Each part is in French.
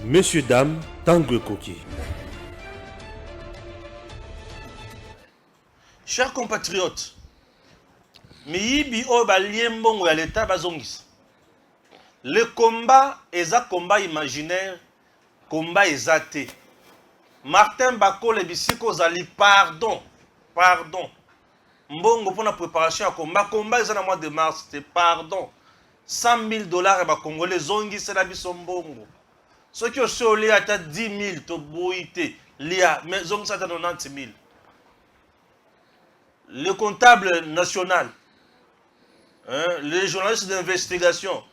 Messieurs, dames, tango ekoki. Chers compatriotes, miyibi oyo balie mbongo ya l'État bazongisa. Le combat est un combat imaginaire, combat exaté. Martin Bakole bisiko zali pardon. Mbongo pour la préparation à combat. Combat est en mois de mars, c'est pardon. 100 000 dollars à Congolais zongi c'est la biso mbongo. Ceux qui ont solé à 10 000 to boité lia mais zongi ça 90 000. Le comptable national, les journalistes d'investigation,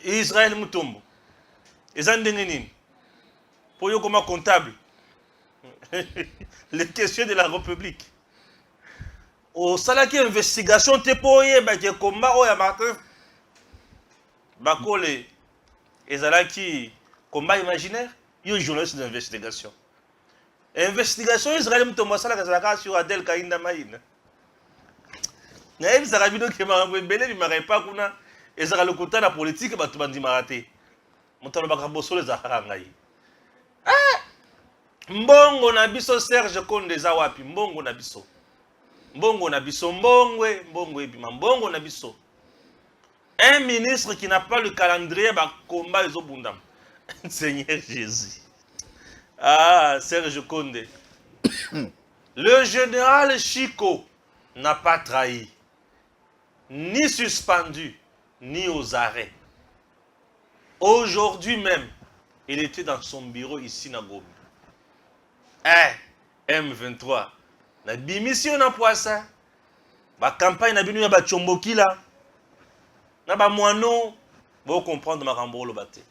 Israël Mutombo, ils ont dit pour eux comme comptable, les questions de la République. Au salaki investigation, te pour eux, que combat au Martin Bakole, ils ont qui combat imaginaire, ils ont journalistes d'investigation. Investigation Israël Mutombo, ça la sur Adel Kainda Maïna. Naïm Sarabino qui m'a rebellé, il m'a pas kuna et ça le côté la politique ba tubandi marate. Mutalo bakaboso les zaharangai. Mbongo na biso Serge Konde za wapi? Mbongo na biso. Mbongo na biso mbongo ebima mbongo na biso. Un ministre qui n'a pas le calendrier ba combat les obundam. Seigneur Jésus. Ah, Serge Konde. Le général Chico n'a pas trahi, ni suspendu, ni aux arrêts. Aujourd'hui même, il était dans son bureau ici à Gombe. M23, la bimission na poissa, la campagne na binu ya ba chomboki la, na ba moano, vous comprendre ma rambolo baté.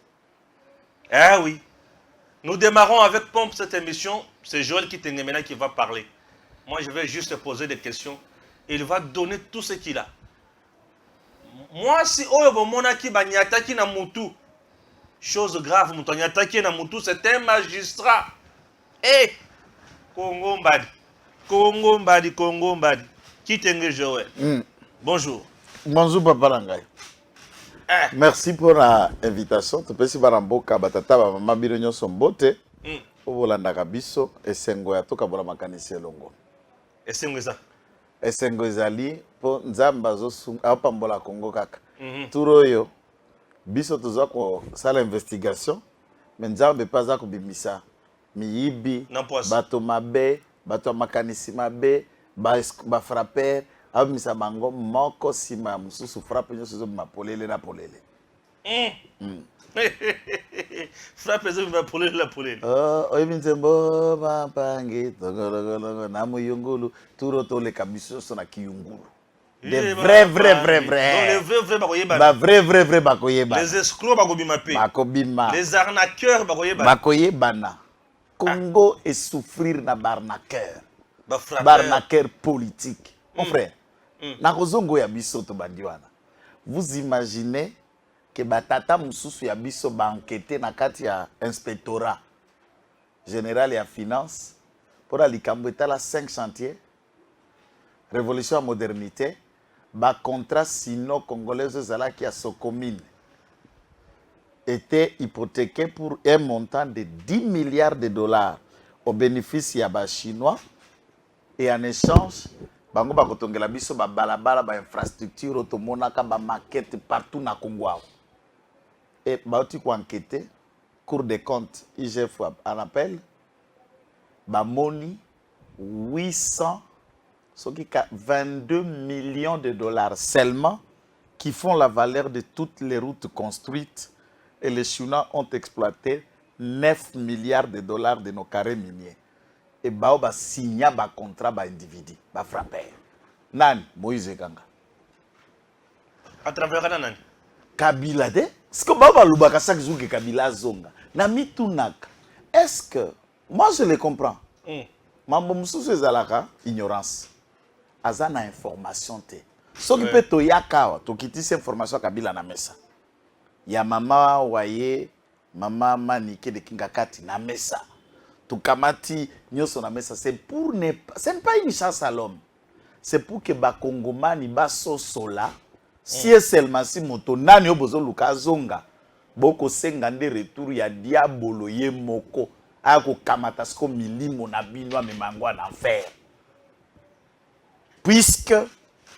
Oui, nous démarrons avec pompe cette émission. C'est Joël Kitengemena qui va parler. Moi, je vais juste poser des questions. Il va donner tout ce qu'il a. Moi, si Oyo Monaki Banyataki na Moutou, chose grave, Moutanyataki na Moutou, c'est un magistrat. Congo Mbadi. Qui t'engage Joël? Bonjour. Bonjour, Papa Langai. Merci pour l'invitation. Tu peux si baramboka batata ba mama bironyo sombote. Obolanda kabiso esengo ya toka bola makanisi elongo. Esengo eza. Esengo ezali po nzamba zo apambola Congo kaka. Turoyo biso tozwa ko sala investigation mais nzambe pas za ko bimisa miyibi bato mabe bato makanisi mabe ba frapper abimisa bango moko sima mususu frappe nyoso zo mapolele na polele. Frappe zo mapolele la polele. Oyibinzembo mapangi togologolo na muyungulu turo tole kabiso so na kiyungulu. Des vrais bakoyeba. Bakoyeba. Les escrocs bakobima pe. Bakobima. Les arnaqueurs bakoyeba. Bakoyebana. Congo est souffrir na barnaqueur. Barnaqueur politique. Mon frère. Na kozongo ya biso to bandiwana. Vous imaginez que batata mususu ya biso ba enquêter na kati ya inspectorat général ya finance pour likambo etala 5 chantiers révolution à modernité ba contrat sino congolais zala qui a Socomine était hypothéqué pour un montant de 10 milliards de dollars au bénéfice ya ba chinois et en échange bango ba kotongela biso ba balabala ba infrastructure otomonaka ba maquette partout na Congo. Et bauti ko enquêter Cour des comptes IGF en appel ba moni 22 millions de dollars seulement qui font la valeur de toutes les routes construites et les Chinois ont exploité 9 milliards de dollars de nos carrés miniers et ba signé ba contrat ba individu ba frapper nani Moïse Kanga à travers nani Kabila de ce que baba lubaka chaque jour que Kabila zonga na mitunaka est-ce que moi je le comprends mambo mususu ezalaka ignorance azana information te soki pe to yaka to kitisi information Kabila na mesa ya mama waye mama manike de kingakati na mesa tukamati nyoso na mesa c'est pour ne c'est pas une chance à l'homme c'est pour que ba kongomani ba sosola si seulement si moto nani obozo luka zonga boko senga nde retour ya diabolo ye moko ako kamata siko milimo na bino amemango en enfer. Puisque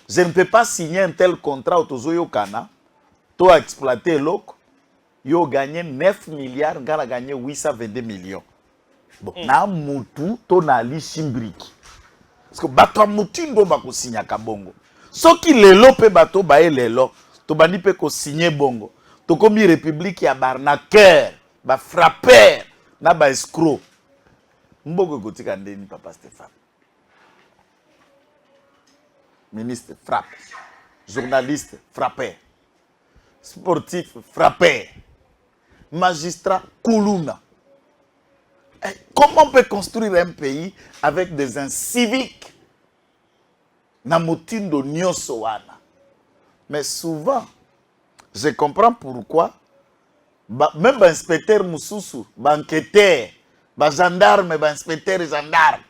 je ne peux pas signer un tel contrat au tozo yokana, to a exploité l'ok, yo gagné 9 milliards, ngara gagné 822 millions. Bon, na mutu to na li shimbriki. Parce que bato mutu ndo bako signa kabongo. Soki lelo pe bato bae lelo, to bandi pe ko signer bongo. To komi république ya barnaqueur, ba frappeur, na ba escroc. Mbogo gotika ndeni papa Stéphane. Ministre frappe, journaliste frappé, sportif frappé, magistrat Koulouna. Comment on peut construire un pays avec des inciviques? Namoutindo Nyosowana. Mais souvent, je comprends pourquoi, même l'inspecteur Moussoussou, banqueteur, gendarme, inspecteur et gendarme,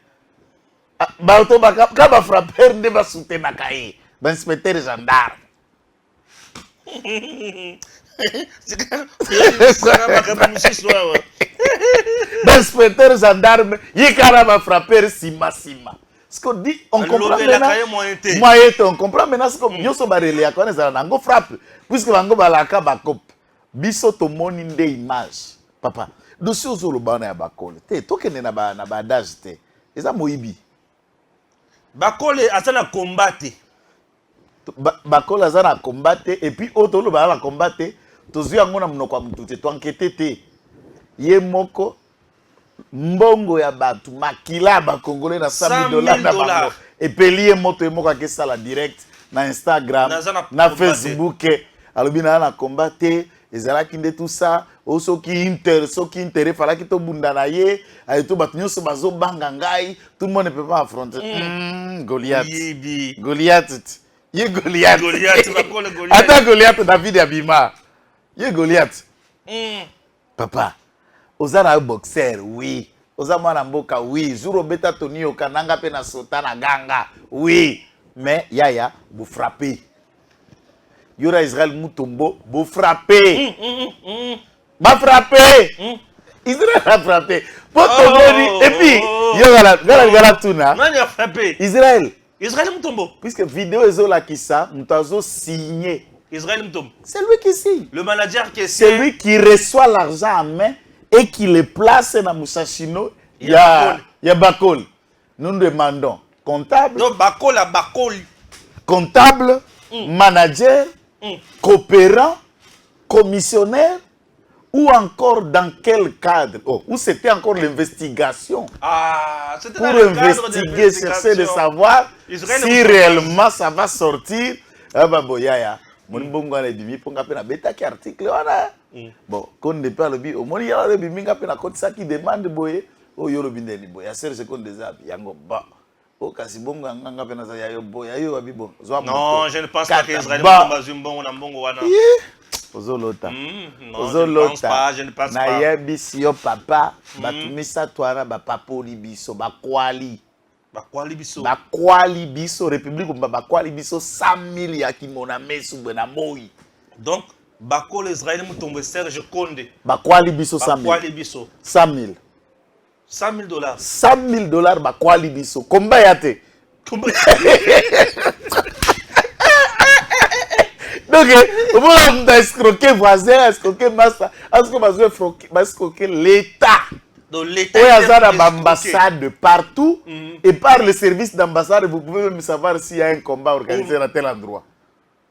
quand on frappe, on va soutenir na cahier. Inspecteur gendarme. Inspecteur gendarme, il va frapper sima. Ce qu'on dit, on comprend maintenant. On comprend maintenant ce que nous sommes barrés à connaître. On frappe. Puisque on va la cabacop. Biso to moninde image. Papa, dossier au solo bana ya bakole. Te, toke ne na ba d'âge te. Eza moibi. Bakole azana combattre. Bakole azana combattre et puis auto lo ba la combattre. Tozu yango na mnoko mutute to enquêter te. Ye moko mbongo ya batu makila ba congolais na $100,000 na bango. Et pelier moto moko akesa la direct na Instagram, na Facebook. Alobina na combattre ezalaki nde tout ça. Soki inter falaki to bunda na ye ayeto bato nyonso bazo banga ngai, tout le monde ne peut pas affronter. Goliath. Goliath. Ye Goliath. Bakole Goliath. Attends Goliath David Abima. Ye Goliath. Papa, ozana boxer oui. Oza mwana mboka oui. Zuro beta Tony okananga pe na sota na ganga. Oui. Mais yaya vous frappez. Yora Israël Mutombo vous frappez. Va frapper. Israël a frappé. Et puis, Yora Tuna. Nani a frappé? Israël Mutombo. Puisque vidéo ezola kisa, Mutazo signé. Israël Mutombo. C'est lui qui signe. Le manager qui est C'est lui qui reçoit l'argent en main et qui le place dans Moussachino. Il y a Bakol. Nous demandons comptable. Non, Bakol à Bakol. Comptable, manager, coopérant, commissionnaire, ou encore dans quel cadre? Ou c'était encore l'investigation? Ah, c'était pour dans le cadre investiguer, chercher de savoir si réellement ça va sortir. Ah bah boyaya, mon bongo na bimi ponga pe na beta ki article wana. Bon, quand ne pas le bi, au moni ya le bimi nga pe na côté ça qui demande boye, o yo le bindeni boye. Ya ser seconde des ab yango ba. O kasi bongo nga pe na za ya yo boye, yo abi bon. Non, je ne pense pas que Israël Mutombo zumbo na mbongo wana. Ozolota. Non, je ne pense pas, je ne pense pas. Na yebisi yo papa, batumisa twana ba papoli biso, ba kwali. Bakwali biso. Bakwali biso, République bakwali biso 100,000 ya kimona mesu bena moi. Donc, Bakole Israël Mutombo Serge Konde. Bakwali biso 100,000. Bakwali biso. 100,000. $100,000. $100,000 bakwali biso. Komba yate. Donc, on va escroquer voisin, escroquer master, escroquer l'État. Donc l'État est l'ambassade partout et par le service d'ambassade, vous pouvez même savoir s'il y a un combat organisé à tel endroit.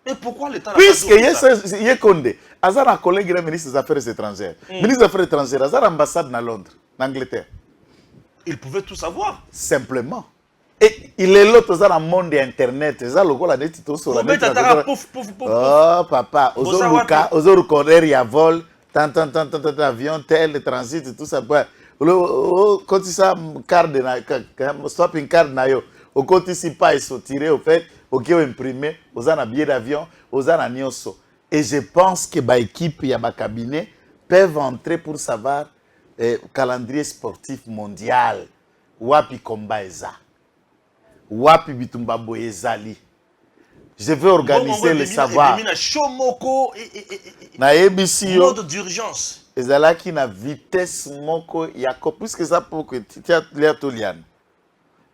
Mais pourquoi l'État? Puisque il y a Condé, Azar a un collègue ministre des Affaires étrangères. Ministre des Affaires étrangères, Azar ambassade à Londres, en Angleterre. Il pouvait tout savoir. Simplement. Et il est l'autre dans le monde internet. C'est ça le gars là tout sur la net. Oh papa, ozo corner ya vol, tant avion tel transit tout ça. Quand ça carte na stopping card na yo, au côté si pas ils sont tirés au fait, OK imprimé, oza na billet d'avion, oza na nyonso. Et je pense que ba équipe ya ba cabinet peuvent entrer pour savoir calendrier sportif mondial. Wapi combat eza. Wapi bitumba boyezali. Je vais organiser le savoir. Na ABC mode d'urgence. Ezalaki na vitesse moko yako puisque ça pour que tia lia tolian.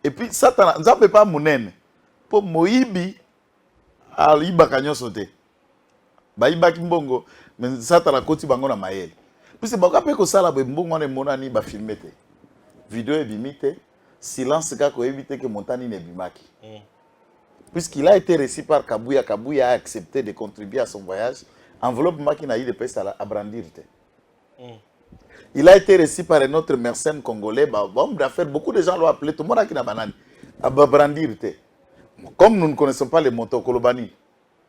Et puis ça ça peut pas monene. Pour moibi aliba kanyo sauter. Ba ibaki mbongo mais ça ta la koti bango na mayele. Puisque baka pe ko sala be mbongo na monani ba filmer te. Vidéo ebimite, silence kako éviter que montani ne bimaki. Puisqu'il a été reçu par Kabouya, Kabouya a accepté de contribuer à son voyage. Enveloppe Maki n'a eu de peste à brandir. Il a été reçu par un autre mercenaire congolais. Homme d'affaires, beaucoup de gens l'ont appelé. Tout le monde a qui n'a banane. À brandir. Comme nous ne connaissons pas les motos Kolobani,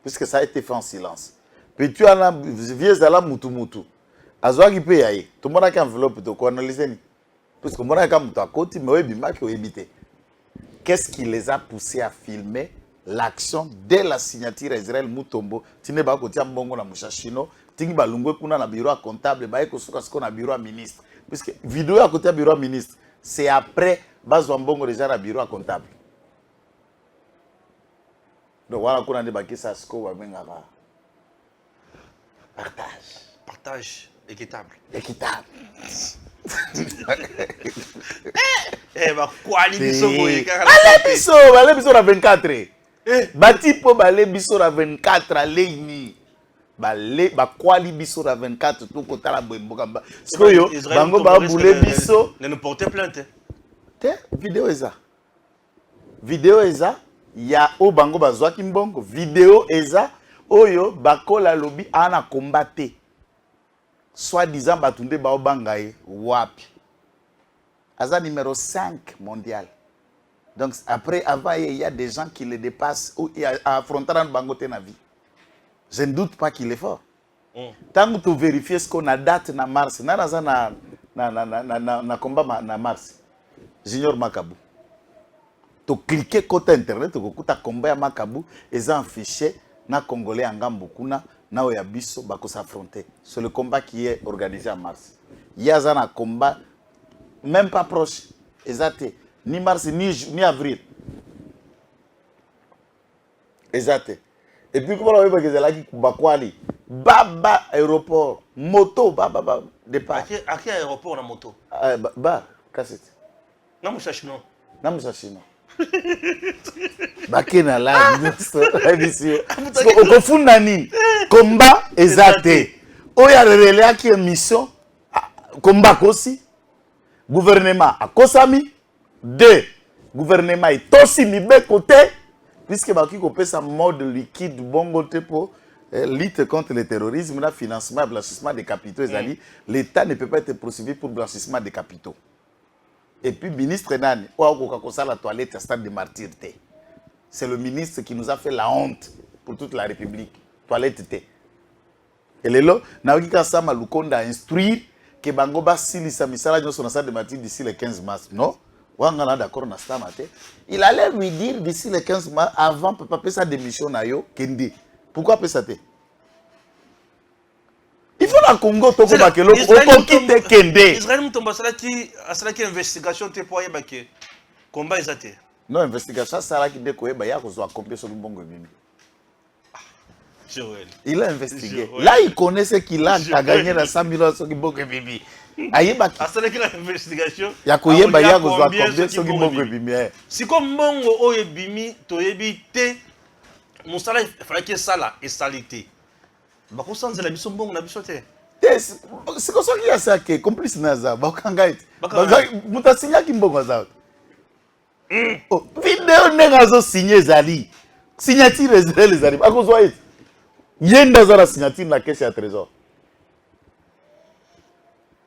puisque ça a été fait en silence. Puis tu as la vieux Zala Mutu. Azwa qui peut y aller. Tout le monde a qui enveloppe. Tu analyser. Puisque le monde a qui à côté, mais oui, Maki a évité. Qu'est-ce qui les a poussés à filmer l'action dès la signature Israël Mutombo? Tine ba kotia mbongo na mushashino, tingi ba lungwe kuna na bureau comptable, ba eko suka siko na bureau ministre. Puisque vidéo à côté bureau ministre, c'est après bazwa mbongo déjà na bureau comptable. Donc voilà kuna de bakisa siko ba benga ba. Partage équitable. Équitable. Bah quoi biso boye kaka. Allez biso na 24. Bati po balé biso na 24 aleni. Balé ba kwali biso na 24 tout kotala boyemboka. Sikoyo bango ba boulé biso ne porter plainte. Te vidéo eza. Vidéo eza ya o bango bazwaki mbongo. Vidéo eza oyo bakola lobi ana combattre. Soi-disant batunde ba obangaye wapi. Aza numéro 5 mondial. Donc après, avant, il y a des gens qui le dépassent ou affronter un bangote na vie. Je ne doute pas qu'il est fort. Tant que tu vérifies ce qu'on a date na mars, na combat na mars. Junior Makabu. Tu cliques côté internet, tu as combat à Makabu, ils ont affiché na Congolais en Gambokuna, na Oyabiso, bako s'affronter. C'est le combat qui est organisé en mars. Il y a un combat même pas proche. Exact. Ni mars, ni avril. Exact. Et puis, comment on va dire que c'est Baba aéroport, moto, baba, départ. À quel aéroport on a moto? Cassette. Non, mon chachino. Non, mon chachino. Bakena la émission. Au confond nani. Combat exact. Oya relais qui est mission. Combat aussi. Gouvernement a Kosami. 2. Gouvernement est aussi mis de côté. Puisque Baki Kopé sa mode liquide bon côté pour lutte contre le terrorisme, le financement et le blanchissement des capitaux. L'État ne peut pas être poursuivi pour blanchissement des capitaux. Et puis, ministre Nani, la toilette à stade de martyreté. C'est le ministre qui nous a fait la honte pour toute la République. Toilette T. Et le lot, Naoki Kassama Lukonda a instruit que Bangoba Sili Samisala nous stade de martyr d'ici le 15 mars. Non? D'accord, il allait lui dire d'ici le 15 mars, avant de faire sa démission, Kendi. Pourquoi pas ça? Il faut la Congo, Toko Bakelo, pour quitter Kendi. Israël Moutomba, c'est là qui investigation te pour y combat exacté. Non, investigation, c'est là qui découvre, il y a combien sur le bon gouvernement. Il a investigué. Là, il connaît ce qu'il a gagné dans 100 millions sur le bon gouvernement. Investigation. Si comme Mongo Oyebimi, Toyebite, mon salaire, il fallait que ça là, et salité. Bah, qu'on sent la mission bon, on a besoin de. C'est comme ça qu'il y a ça qui est complice Naza. Bakangait. Mutasigna qui mbongo za. Vidéo nengazo signé Zali. Signature Israël Zali. À cause de yenda za la signature na caisse à trésor.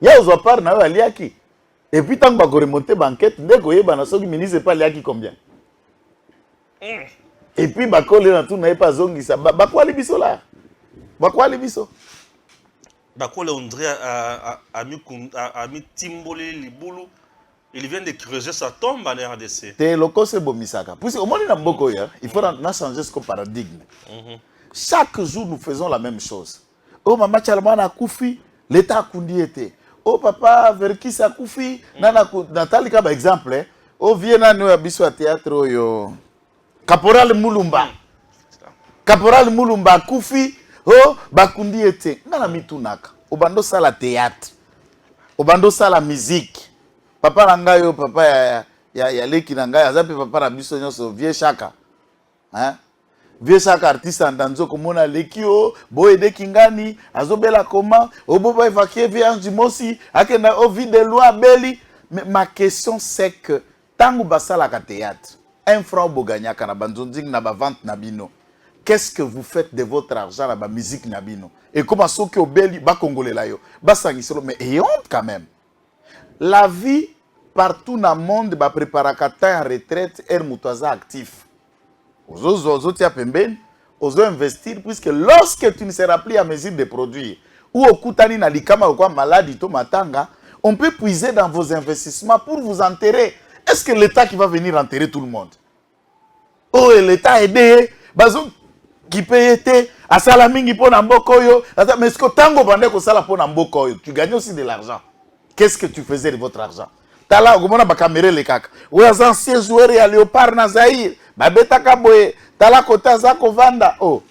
Ya ozo par na aliaki. Et puis tant que remonter banquette, ndeko yeba na soki ministre pas aliaki combien. Et puis bakole na tout na pas zongisa. Bakwa libiso là. Bakwa libiso. Bakole André a mis Timbolé Libulu. Il vient de creuser sa tombe en RDC. Te loko se bomisaka. Puisque au monde na mboko ya, il faut changer ce paradigme. Chaque jour nous faisons la même chose. Oh maman Chalmana Koufi, l'État a kundi été. Oh papa Verkis a Koufi, nana Nathalie par exemple. Oh viens nous abisso à théâtre yo. Caporal Mulumba. Caporal Mulumba Koufi, oh, Bakundi ete. Ngana mitunaka. Obando sala théâtre. Obando sala musique. Papa Rangayo, papa ya leki Rangayo, azape papa Rabiso Nyoso, vieux chaka. Hein? Vieux chaka artiste andanzo komona leki o, boye de kingani, azobela koma, oboba évacuer vieux Ange Mosi, akena o vide loi beli. Mais ma question c'est que, tango basala ka théâtre, un franc boganyaka na banzonzing na ba vente nabino. Qu'est-ce que vous faites de votre argent à la musique nabino? Et comment ça que obeli ba congolais là yo, ba sangisolo mais et honte quand même. La vie partout dans le monde ba prépara kata en retraite er mutoza actif. Ozo tia pembeni, ozo investir puisque lorsque tu ne seras plus à mesure de produire ou okutani na likama ou quoi maladie to matanga, on peut puiser dans vos investissements pour vous enterrer. Est-ce que l'État qui va venir enterrer tout le monde? Oh, l'État aidé, bazou qui paye été, à salamingi pour Nambokoyo, mais est-ce que tango bande ko sala pour Nambokoyo, tu gagnes aussi de l'argent. Qu'est-ce que tu faisais de votre argent? Tala ogomona ba caméra les kaka. Ou les anciens joueurs ya Léopard na Zaïre, ba beta kaboye, tala kota za kovanda. Oh.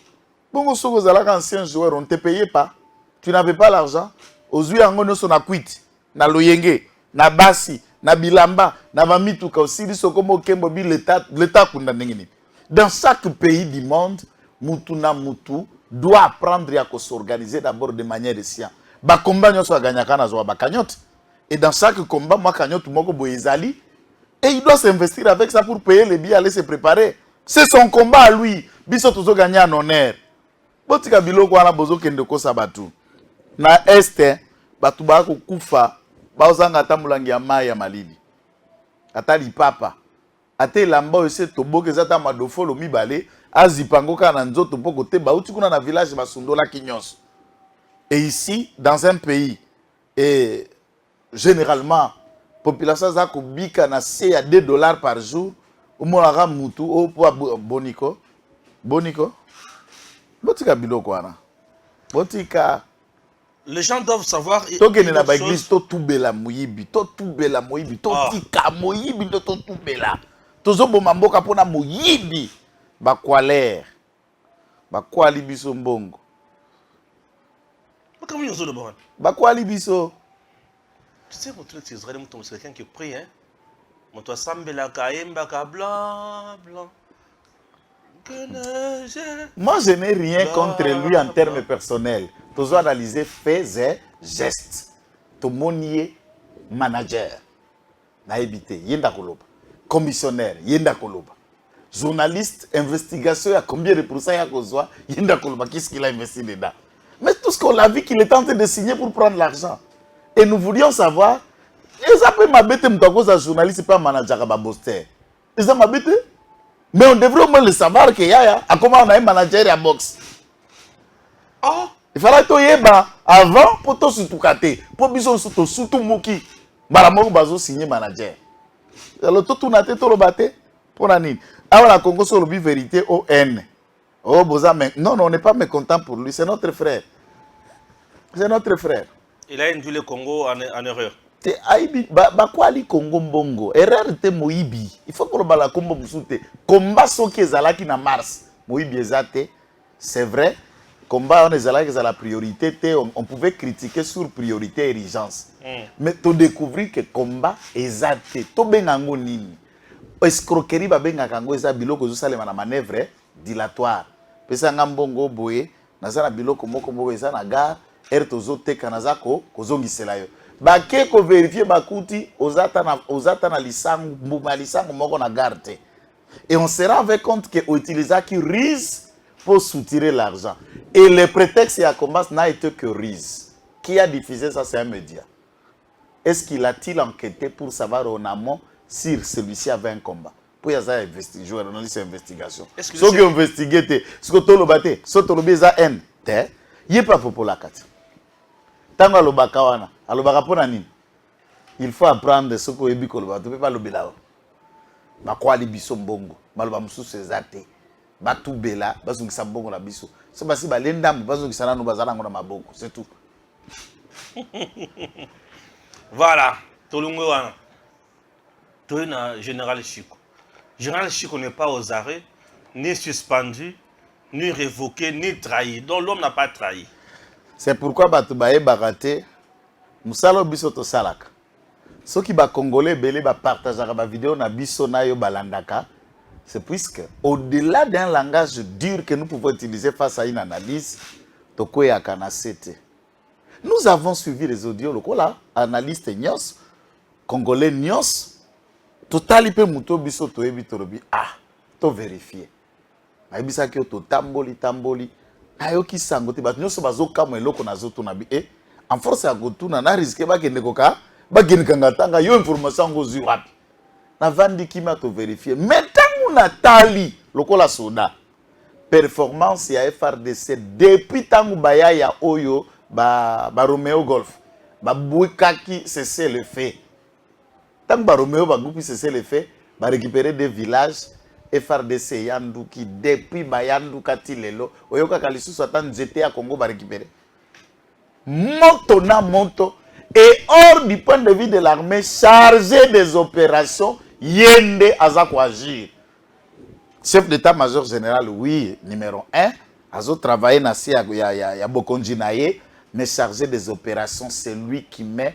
Bongo soko zalaka ancien joueur, on ne te payait pas. Tu n'avais pas l'argent. Ozui angono so na kwiti, na loyenge, na basi, na bilamba, na vamituka aussi soko mo kembo bi l'état kunda ndengini. Dans chaque pays du monde, Moutou na Moutou doit apprendre à s'organiser d'abord de manière de science. Ba combat nyoso aganyaka na zo ba cagnotte. Et dans chaque combat, moi cagnotte moko boyezali et il doit s'investir avec ça pour payer les billets, aller se préparer. C'est son combat à lui. Biso tozo gagner en honneur. Botika biloko wana bozo kende ko sabatu. Na este batu ba ko kufa ba ozanga tamulangi ya mai ya malili. Atali papa. Ate lamba ose toboke zata madofolo mibale azipango kana nzoto poko te ba uti kuna na village basundola kinyos. Et ici dans un pays et généralement population za ko bika na C à $2 par jour au monara mutu au poa boniko botika biloko wana botika. Les gens doivent savoir. Tokene na ba église to tubela moyibi to tika moyibi to tubela tozo boma mboka pona moyibi ba kwalere ba kwali biso mbongo Comment ils ont le bon? ba kwali biso. Tu sais, c'est quelqu'un qui prie, hein? Mon toi sambela kaemba ka blanc blanc. Moi, je n'ai rien contre lui en termes personnels. Tu dois analyser faits et gestes. Tu monier manager. Naïbité, yenda koloba. Commissionnaire, yenda koloba. Journaliste, investigation, il y a combien de pourcents il y a kozwa, yenda koloba. Qu'est-ce qu'il a investi dedans? Mais tout ce qu'on a vu qu'il est en train de signer pour prendre l'argent. Et nous voulions savoir, ils appellent ma bête, un journaliste, pas un manager à Baboster. Ils ont ma bête. Mais on devrait au moins le savoir que Yaya, à comment on a un manager à boxe. Oh. Il fallait que yeba avant pour tout surtout kate, pour bison surtout muki. Baramoko bazo signer manager. Alors tout na tête le baté pour nani. Ah la Congo sur le vérité ON. Oh boza mais non on n'est pas mécontent pour lui, c'est notre frère. C'est notre frère. Il a induit le Congo en erreur. Te aibi ba kwali Congo mbongo. Erreur te moibi. Il faut que le bala kombo musute. Combat soki ezalaki na Mars. Moibi ezate. C'est vrai. Combat on ezalaki za la priorité te on pouvait critiquer sur priorité et urgence. Mais tu découvrir que combat ezate. To bengango nini. Escroquerie ba bengaka ngo eza biloko zo salema na manœuvre dilatoire. Pesa ngambongo boye nazana biloko moko moko eza na gare. Ertozo teka nazako kozongisela yo. Bake ko vérifier bakuti ozata na lisangu mbuma lisangu moko na garde. Et on se rend compte que utiliser qui RIS pour soutirer l'argent. Et le prétexte à combat n'a été que RIS. Qui a diffusé ça, c'est un média. Est-ce qu'il a-t-il enquêté pour savoir en amont si celui-ci avait un combat? Pour y avoir un journaliste d'investigation. Ce qui ont investigué, ce que tu as battu, ce que tu as un, il n'est pas pour la carte. Tango alobaka wana, alobaka pona nini? Il faut apprendre ce que ebi koloba, tu peux pas lobela. Ba kwali biso mbongo, maloba mususu ezate. Ba tubela, bazungisa mbongo na biso. So basi ba lendam bazungisa nanu bazala ngona maboko, c'est tout. Voilà, tolungo wana. Toina général Chico. Général Chico n'est pas aux arrêts, ni suspendu, ni révoqué, ni trahi. Donc l'homme n'a pas trahi. C'est pourquoi Batoubaye Baraté, Moussalo Bisoto Salaka. Ceux qui ba Congolais belé ba partager ba vidéo na biso na yo balandaka, c'est puisque au-delà d'un langage dur que nous pouvons utiliser face à une analyse, toko ya kanasete. Nous avons suivi les audios lokola analyste nyos, Congolais nyos, totali pe muto biso to ebi torobi to vérifier. Na ebisa ki to tamboli. Ayo ki sango te bat nyos bazo kamo eloko na zoto na bi en force ya gotuna na risque ba kende koka ba kende kangatanga yo information ngozi wapi. Na vandi kima to vérifier. Metangu na tali lokola soda. Performance ya FRDC depuis tangu baya ya oyo ba Romeo Golf. Ba bouikaki cesser le fait. Tangu ba Romeo ba goupi cesser le fait, ba récupérer des villages FRDC yanduki depuis ba yanduka tilelo. Oyoka kalisusu atan nzete ya Congo ba récupérer. Moto na moto. Et hors du point de vue de l'armée, chargé des opérations, Yende Azako agir. Chef d'état-major général, oui, numéro 1, Azo travaillé nasi ya Bokonji Naye, mais chargé des opérations, c'est lui qui met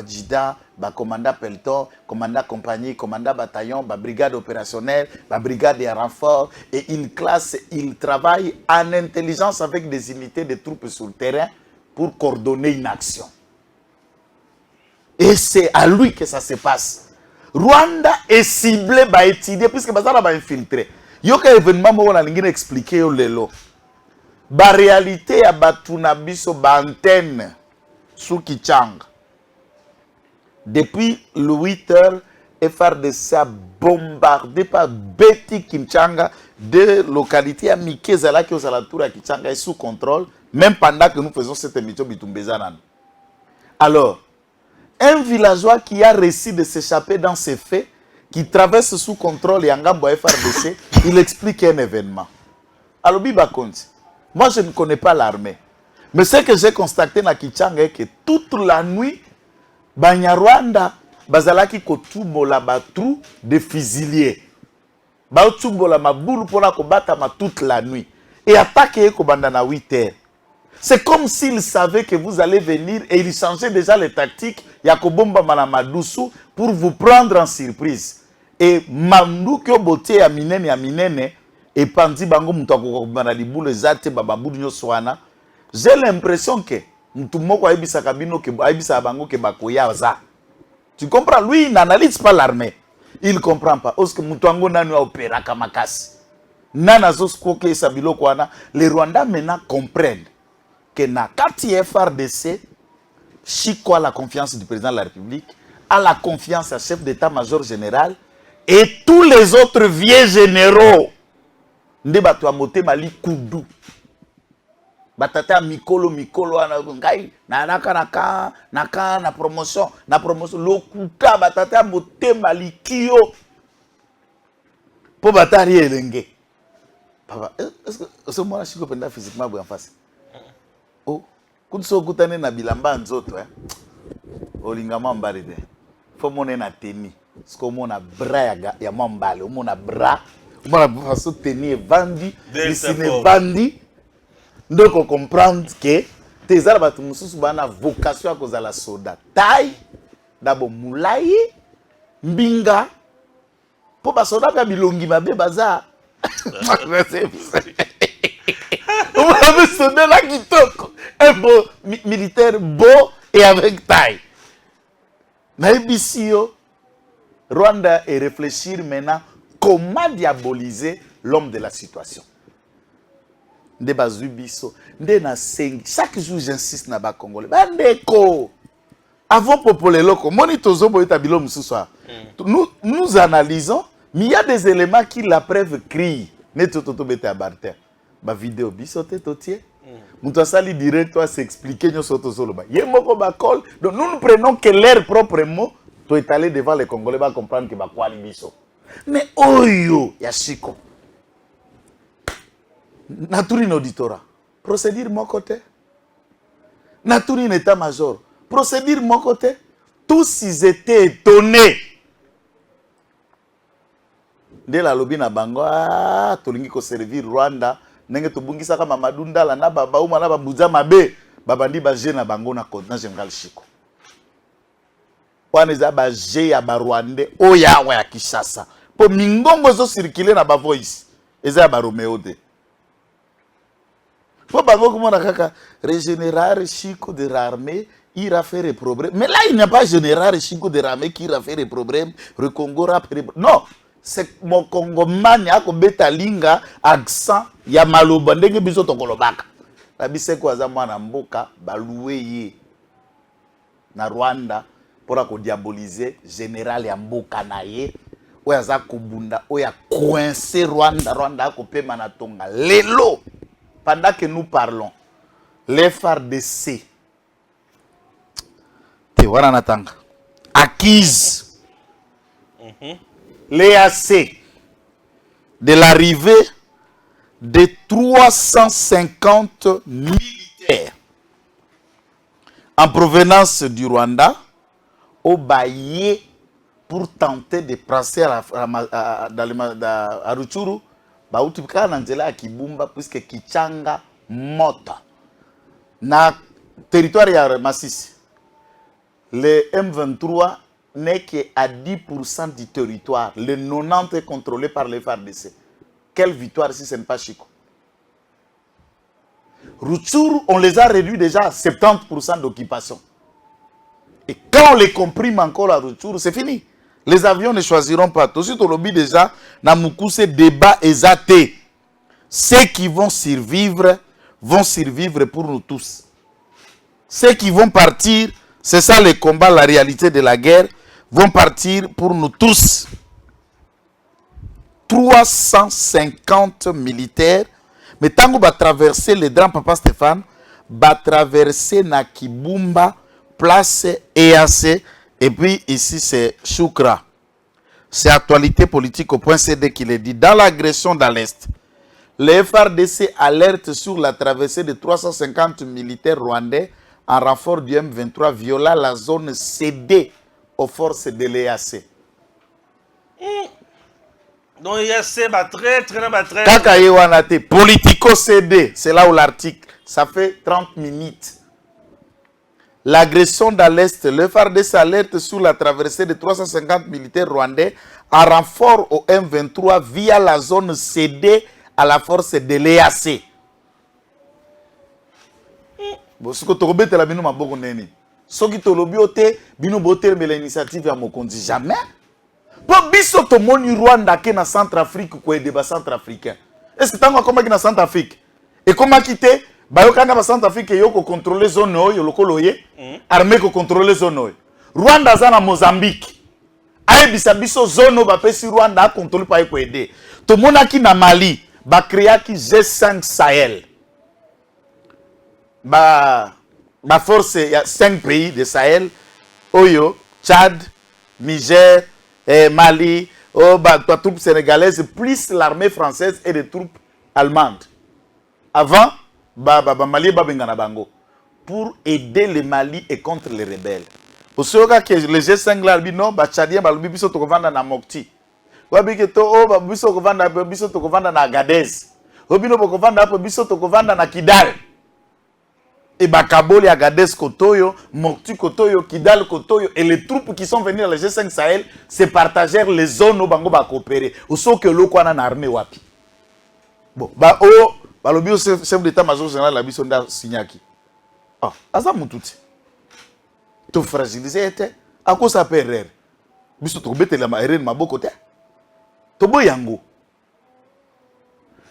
Jida, commandant pelleton, commandant compagnie, commandant bataillon, brigade opérationnelle, brigade de renfort, et il classe, il travaille en intelligence avec des unités de troupes sur le terrain pour coordonner une action. Et c'est à lui que ça se passe. Rwanda est ciblé, étudié, puisque Bazara va infiltrer. Il y a un événement où on a expliqué lelo. La réalité ya Batunabiso antenne sous Kichanga. Depuis le 8h, FRDC a bombardé par Betty Kinchanga, deux localités à Mikezala qui aux alentours à Kichanga est sous contrôle, même pendant que nous faisons cette émission Bitumbezanan. Alors, un villageois qui a réussi de s'échapper dans ces faits, qui traverse sous contrôle Yangambo FRDC, il explique un événement. Alors, Bibakonti, moi je ne connais pas l'armée, mais ce que j'ai constaté dans Kichanga est que toute la nuit, Banyarwanda, bazalaki kotumbola batrou de fusiliers. Baotumbola maboule pour la combattre toute la nuit. Et attaquer kobandana 8 heures. C'est comme s'ils savaient que vous allez venir et ils changeaient déjà les tactiques. Yakobomba Malamadoussou pour vous prendre en surprise. Et Mandou kyo bote ya minene et pandi bango mutako kobana liboule zate bababou nyo swana. J'ai l'impression que Mtumoko aibisa kabino ke aibisa bango ke bakoya za. Tu comprends? Lui, il n'analyse pas l'armée. Il ne comprend pas. Parce que Moutango n'a pas opéré comme casse. Nana zosko ke sabilo kwana. Les Rwandais maintenant comprennent que na kati FRDC, Chiko a la confiance du président de la République, a la confiance à chef d'état-major général et tous les autres vieux généraux. Ndebatu amote mali kudu. Batata mikolo ngai na promotion lokuta batata motema likio po batari elenge papa est-ce que ce moi Chiko penda physiquement en face oh kunso kutane na bilamba nzoto olingama mbalide fo mona na teni sko mona bra ya mambale mona bra mona faso teni vandi isine vandi. Donc on comprend que tes arbres mususu bana vocation à cause de la soda. Taille d'abo moulai mbinga po ba soda ka bilongi mabe baza. On va se donner la kitoko. Un beau militaire beau et avec taille. Naibisio Rwanda et réfléchir maintenant comment diaboliser l'homme de la situation. Nde bazubiso nde na sengi chaque jour j'insiste na ba congolais bandeko avant popolé loko moni tozo boyeta bilo mususu nous analysons mais il y a des éléments qui la preuve crie ne toto beta barter ba vidéo biso te totie muto asali direct toi s'expliquer nyoso tozolo ba yemoko ba call donc nous prenons que leurs propres mots to étaler devant les congolais ba comprendre que ba kwali biso mais oyo ya Chiko Naturi auditorat, procédure mon côté. Naturi état-major, procédure mon côté. Tous ils étaient étonnés. Dès la lobby na bango, tolingi ko servir Rwanda ndenge tobungisaka Mamadou Ndala na bauma na babuza mabe babandi baje na bango na commandant général Chiko. Wana eza baje ya Barwandais oya wa ya Kinshasa. Po mingongo zo circuler na ba voice eza ya Romeo de. Po bango komona kaka régénéral Chiko de l'armée ira faire des problèmes. Mais là il n'y a pas général Chiko de l'armée qui ira faire des problèmes, le Congo ra non. C'est mon Congomani a kobeta linga accent ya maloba ndenge biso tokolobaka. La biseko aza mwana mboka baloué ye na Rwanda pour ko diaboliser général ya mboka na ye. Oya za kobunda oya coincé Rwanda ko pema na tonga lelo. Pendant que nous parlons, les FARDC te wana natanga acquise l'EAC de l'arrivée de 350 militaires en provenance du Rwanda au Baye pour tenter de passer à Rutshuru, bautipika na nzela ya Kibumba puisque Kichanga mota na territoire ya Masisi. Le M23 n'est qu'à 10% du territoire. Le 90% est contrôlé par les FARDC. Quelle victoire si ce n'est pas Chiko? Rutshuru, on les a réduits déjà à 70% d'occupation. Et quand on les comprime encore à Rutshuru, c'est fini. Les avions ne choisiront pas. Tout de suite, on lobby déjà, dans Mukuse débat exaté. Ceux qui vont survivre pour nous tous. Ceux qui vont partir, c'est ça le combat, la réalité de la guerre, vont partir pour nous tous. 350 militaires. Mais tant qu'on va traverser le drame, Papa Stéphane, va traverser na Kibumba, place EAC, et puis ici c'est Choukra. C'est actualité politique au point CD qui le dit. Dans l'agression dans l'Est, les FARDC alertent sur la traversée de 350 militaires rwandais en renfort du M23 viola la zone cédée aux forces de l'EAC. Donc l'EAC va très. Kaka yewanate, politico cédé, c'est là où l'article, ça fait 30 minutes. L'agression dans l'Est, le FARDC alerte sur la traversée de 350 militaires rwandais en renfort au M23 via la zone cédée à la force de l'EAC. Si tu as la bino maboko neni. Soki to lobiote bino boter mais l'initiative ya mokonzi jamais. Po biso to moni Rwanda ke na Centrafrique ko débat centrafricain. Est-ce que tango koma ki na Centrafrique? Et comment quitter bayokanga ba Centrafrique yo ko contrôler zone oyo lokolo ye, armée ko contrôler zone oyo. Rwanda za na Mozambique. Ayebisa biso zone ba pesi Rwanda contrôler pa ko aider. To monaki na Mali ba créaki G5 Sahel. Ma force, il y a 5 pays de Sahel, Oyo, Tchad, Niger, Mali, les troupes sénégalaises, plus l'armée française et les troupes allemandes. Avant, Mali Babengana Bango, pour aider le Mali et contre les rebelles. Au cas que les G5 là, non, Tchadien, Biso Tokovanda na Mokti. Wabike to, Biso Tokovanda na Agadez. Obino Tokovanda, Biso Tokovanda na Kidal. Et Bakaboli, Agadez, Kotoyo, Mokti, Kotoyo, Kidal, Kotoyo, et les troupes qui sont venues dans le G5 Sahel se partagèrent les zones où Bango va coopérer. Au saut que l'eau qu'on a armée wapi. Bon, le chef d'état-major général, la bisonda Signaki. Ah, Asa Moutouti. Tu fragilisé, à quoi ça peut erreur? Biso to bete la erreur ma bokote. Tobo yango.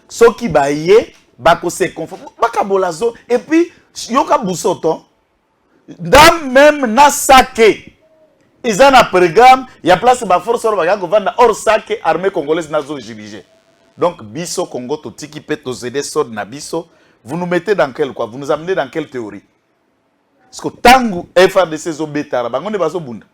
Soki baye, bako se conforme, bakabolazo, et puis yoka busoto dans même na sake ils ont un programme il y a place ba force or ba vanda or sake armée congolaise nazo diriger. Donc biso Congo to tiki pe to zede sod na biso, vous nous mettez dans quel quoi, vous nous amenez dans quelle théorie? Parce que tangu FARDC zo betara bango bazo bunda.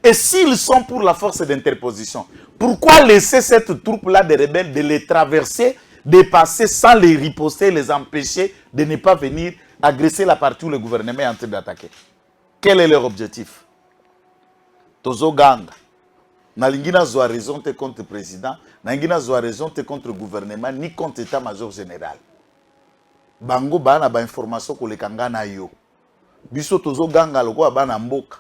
Et s'ils sont pour la force d'interposition, pourquoi laisser cette troupe là des rebelles de les traverser, de passer sans les riposter, les empêcher de ne pas venir agresser la partie où le gouvernement est en train d'attaquer? Quel est leur objectif? Tozo Ganga, nalingi nazwa raison te contre président, nalingi nazwa raison te contre gouvernement, ni contre état-major général. Bango bana ba information koleka nga na yo. Biso tozo ganga lokola bana mboka.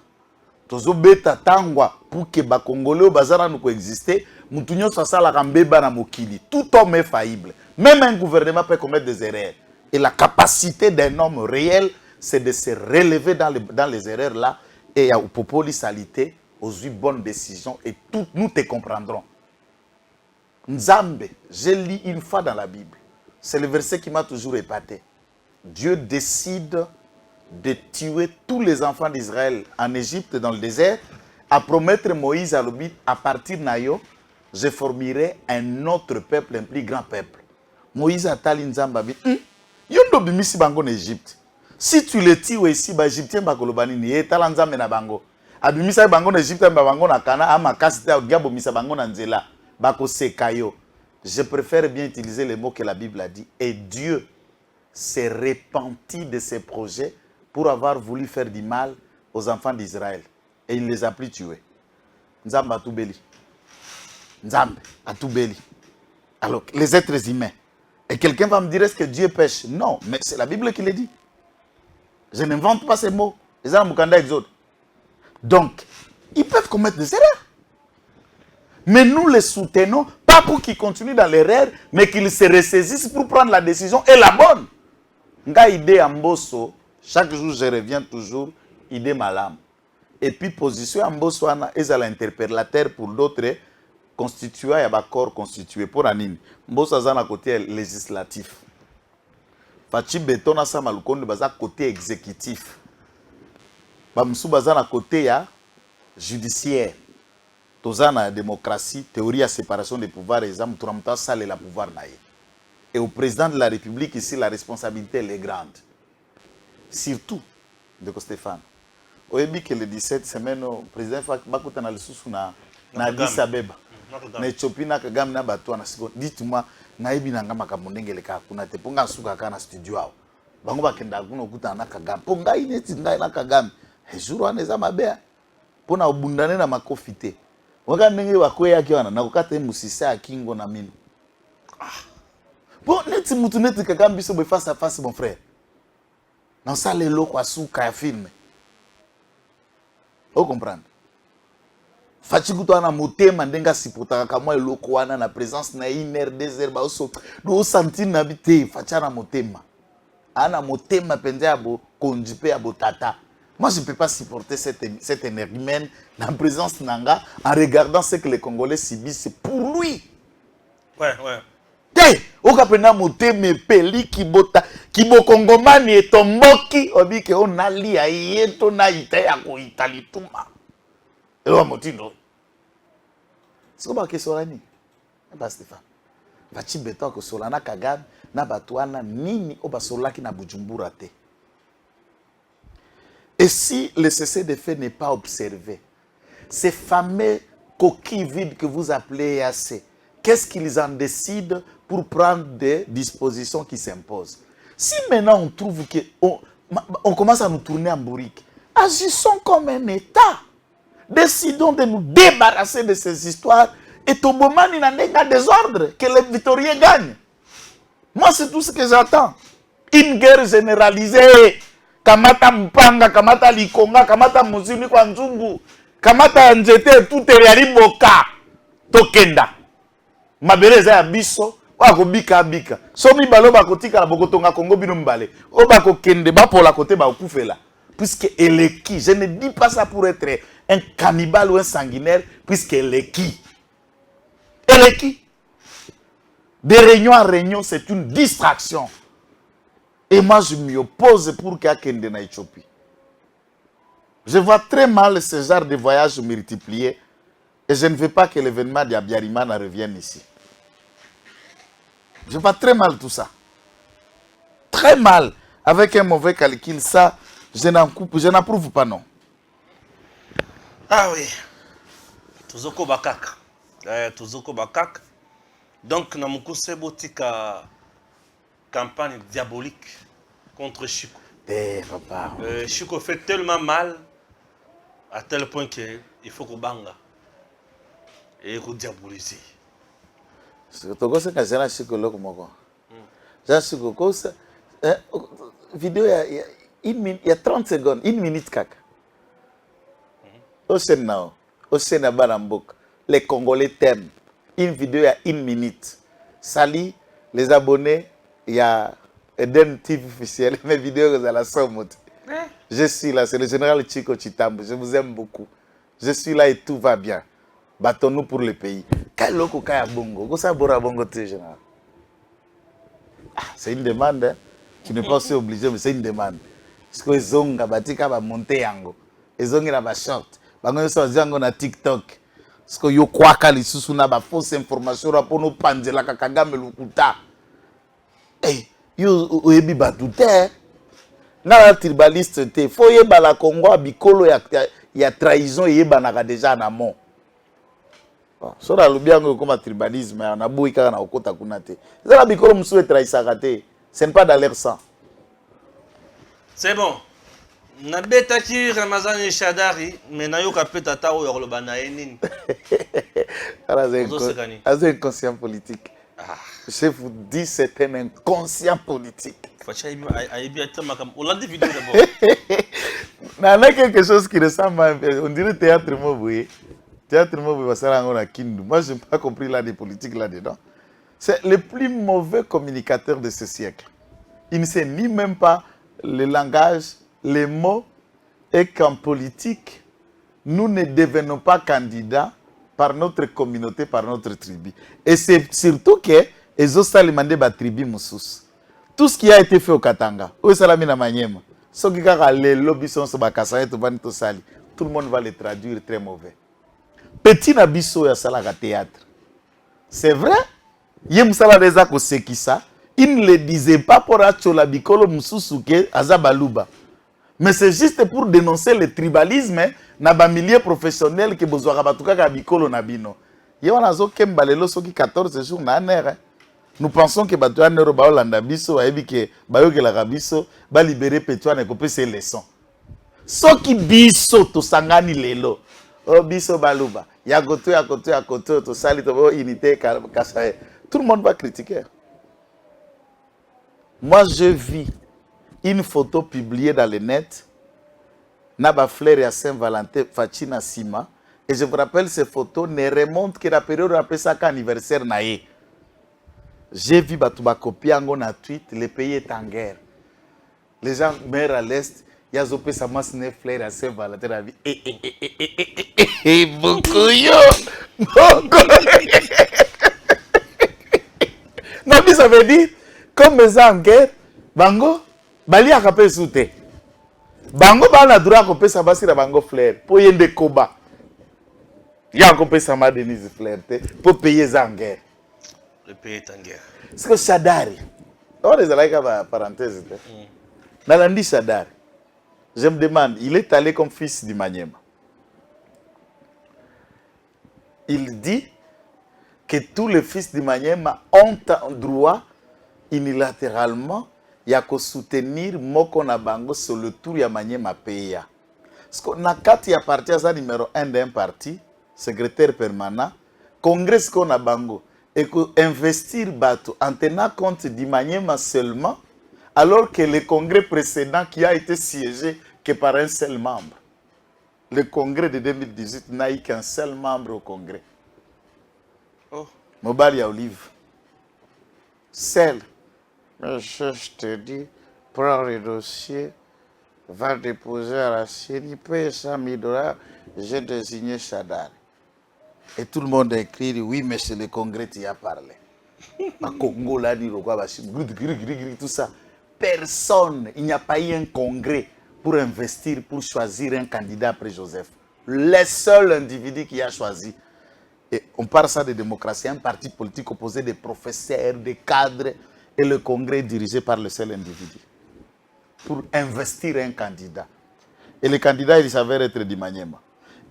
Tozo beta tangwa pour que ba Congolais bazara nous coexister, mutu nyonso asalaka mbeba na mokili. Tout homme est faillible. Même un gouvernement peut commettre des erreurs. Et la capacité d'un homme réel, c'est de se relever dans les erreurs là et au popoli salité, aux bonnes décisions et tout, nous te comprendrons. Nzambe, j'ai lu une fois dans la Bible. C'est le verset qui m'a toujours épaté. Dieu décide de tuer tous les enfants d'Israël en Égypte, dans le désert, à promettre Moïse à l'obit, à partir de Nayo, je formerai un autre peuple, un plus grand peuple. Moïse a tali Nzamba dit, yondo bimisi bango en Égypte. Si tu le tues ici, les Égyptiens ba kolobani ni etala Nzambe na bango. Abimisa bango en Égypte, ba bango na Kana, ama kasita gabo misa bango na nzela, bako sekayo. Je préfère bien utiliser les mots que la Bible a dit. Et Dieu s'est repenti de ses projets pour avoir voulu faire du mal aux enfants d'Israël. Et il ne les a plus tués. Nzambe a tout béli. Nzambe a tout béli. Alors, les êtres humains. Et quelqu'un va me dire, est-ce que Dieu pêche? Non, mais c'est la Bible qui le dit. Je n'invente pas ces mots. Les Amukanda exode. Donc, ils peuvent commettre des erreurs. Mais nous les soutenons, pas pour qu'ils continuent dans l'erreur, mais qu'ils se ressaisissent pour prendre la décision et la bonne. Nga idée Amboso, chaque jour je reviens toujours, idée malam. Et puis position Amboso est à l'interpellateur pour d'autres constituants et à corps constitué. Pour Anine, Amboso est à côté législatif. Fachi Betona Samalukonde est à côté exécutif. Bamsou Bazan à côté judiciaire. Dans la démocratie, théorie de séparation des pouvoirs, et ça, le pouvoir. Et au président de la République, ici, la responsabilité elle est grande. Surtout, de Stéphane. Au début que le 17 semaines, le président Bakuta na lisusu na Addis Abeba. Na Ethiopie na Kagame na bato na siko. Dites-moi, naibi na ngama kamondenge leka kuna te ponga suka kana studio ao. Bango bakenda kuno kuta na Kagame. Ponga ineti ngai na Kagame. Hejuru aneza mabea. Pona obundane na makofite. Waka ndenge wakweyaki wana na kokata musisa akingo na mino. Bon, neti mutu neti Kagame biso be face à face mon frère. Dans ça les loko asuka ya film. Vous comprenez? Fachikuto ana motema ndenga sipotaka kama eloko wana na présence na 1 heure 2 heures ba oso do sentir na bité fachana motema. Ana motema penza ya bo konjipe ya botata. Moi, je ne peux pas supporter cette énergie humaine dans la présence de Nanga en regardant ce que les Congolais subissent pour lui. Ouais. Au Kapena Moteme Peli Kibota, Kibo Kongomani et Tomboki, on dit qu'on a lié à Yeto na Itaya ko Itali Tuma. Et on motino. C'est comme que Solani. Pas Stéphane. Vachi beto ko Solana Kagame na Batouana nini oba Solaki na Bujumbura te. Et si le cessez-le-feu n'est pas observé, ces fameux coquilles vides que vous appelez EAC, qu'est-ce qu'ils en décident pour prendre des dispositions qui s'imposent? Si maintenant on trouve qu'on commence à nous tourner en bourrique, agissons comme un État. Décidons de nous débarrasser de ces histoires et Tobomani n'a pas désordre, que les victorieux gagnent. Moi, c'est tout ce que j'attends. Une guerre généralisée. Kamata Mpanga, Kamata Likonga, Kamata Muzini kwa Nzungu, Kamata Njete, tout est riboka. Tokenda. Mabeleza ya biso, wako bika bika. Somi balo bakotika la bokotonga Kongo bino mbale. O bako kende ba pour la côté ba okufela. Puisque elle est qui? Je ne dis pas ça pour être un cannibale ou un sanguinaire, puisqu'elle est qui? Elle est qui? De réunion en réunion, c'est une distraction. Et moi, je m'y oppose pour qu'il y ait en Éthiopie. Je vois très mal ce genre de voyages multipliés. Et je ne veux pas que l'événement d'Abiyarimana revienne ici. Je vois très mal tout ça. Très mal. Avec un mauvais calcul, ça, je n'approuve pas, non. Ah oui. Tuzoko Bakak. Tuzoko Bakak. Donc, Namukuse Botika. Campagne diabolique contre Chico. Papa. Chico fait tellement mal à tel point qu'il faut qu'on banga. et qu'on diaboliser. Toko se kazela psychologue moko. Ja psychologue vidéo il y a 30 secondes, 1 minute kaka. Au Sénat, Barambouk, les Congolais t'aiment. Une vidéo il y a 1 minute. Sali, les abonnés, il y a Eden TV officiel, mes vidéos à la somme. Je suis là, c'est le général Chico Chitambo, je vous aime beaucoup. Je suis là et tout va bien. Battons-nous pour le pays. Quel loco kaya bongo? Comment ça bora bongo très général? C'est une demande, hein? Tu n'es pas aussi obligé, mais c'est une demande. Parce que les onga batika ba monter yango. Les onga ba short. Bango so zango na TikTok. Parce que yo kwaka lisusu na ba fausse information pour nous panzela kakagame lukuta. Eh, yo oyebi batute. Na tribaliste te. Faut yeba la Congo bikolo ya trahison yeba na déjà na mort. So la lubiango comme tribalisme na boui kaka na okota kuna te. Ça la bikolo musu trahissaka te. Ce n'est pas dans leur sang. C'est bon. Nabetaki Ramazan et Shadari, mais nayoka petata o yorloba na enini. C'est un inconscient politique. Je vous dis, c'est un inconscient politique. On l'a dit vidéo d'abord. Il y a quelque chose qui ressemble à... On dirait théâtre mobile. Théâtre mobile, ça a Kindu. Moi, je n'ai pas compris là des politiques là-dedans. C'est le plus mauvais communicateur de ce siècle. Il ne sait ni même pas le langage, les mots, et qu'en politique, nous ne devenons pas candidats par notre communauté, par notre tribu. Et c'est surtout que les autres demandé la tribu Moussous. Tout ce qui a été fait au Katanga, tout le monde va le traduire très mauvais. Petit Nabiso ya salaka théâtre. C'est vrai? Il ne le disait pas pour Achola Bikolo Moussousuke Azabaluba. Mais c'est juste pour dénoncer le tribalisme na ba milieu professionnel que besoin rabatuka ka Bikolo Nabino. Yewana zo kembalelo soki 14 jours na aner. Nous pensons que batu aner ba Olanda biso ayebi ke bayoke la rabiso ba libérer Petwa na kopé ses leçons. Soki biso to sangani lelo. Oh biso baluba. Ya koto to sali to unité kasaye. Tout le monde va critiquer. Moi, je vis une photo publiée dans le net, Naba Flair et à Saint-Valentin, Fachina Sima, et je vous rappelle, ces photos ne remontent que la période après ça anniversaire naïe. J'ai vu Batouba copier en a tweet, le pays est en guerre. Les gens meurent à l'est, il y a Zopé Samas ne Flair à Saint-Valentin, la vie. Beaucoup yo! Non, mais ça veut dire, comme les gens en guerre, Bango, Bali a capé souté. Bango, Bala droit à couper sa basse à Bango Flair. Pour y aller Koba. Il y a coupé sa main Denise Flair. Pour payer ça en guerre. Le pays est en guerre. C'est que Shadari. On les a là, parenthèse. Nalandi Shadari. Je me demande, il est allé comme fils du Maniema. Il dit que tous les fils du Maniema ont droit unilatéralement il y a que soutenir Moko na bango sur le tour ya Maniema Peya. Parce que na kati ya parti à numéro 1 d'un parti, secrétaire permanent, congrès qu'on a bango et que investir bateau en tenant compte du Maniema seulement, alors que le congrès précédent qui a été siégé que par un seul membre. Le congrès de 2018 n'a eu qu'un seul membre au congrès. Oh. Mobali à Olive. Seul. Je te dis, prends le dossier, va déposer à la CENI, paye 100 000 $, j'ai désigné Shadari. Et tout le monde a écrit, oui, mais c'est le congrès qui a parlé. Congo l'a dit, tout ça. Personne, il n'y a pas eu un congrès pour investir, pour choisir un candidat après Joseph. Le seul individu qui a choisi. Et on parle ça de démocratie, un parti politique composé de professeurs, de cadres, et le congrès est dirigé par le seul individu. Pour investir un candidat. Et le candidat, il s'avère être du Maniema.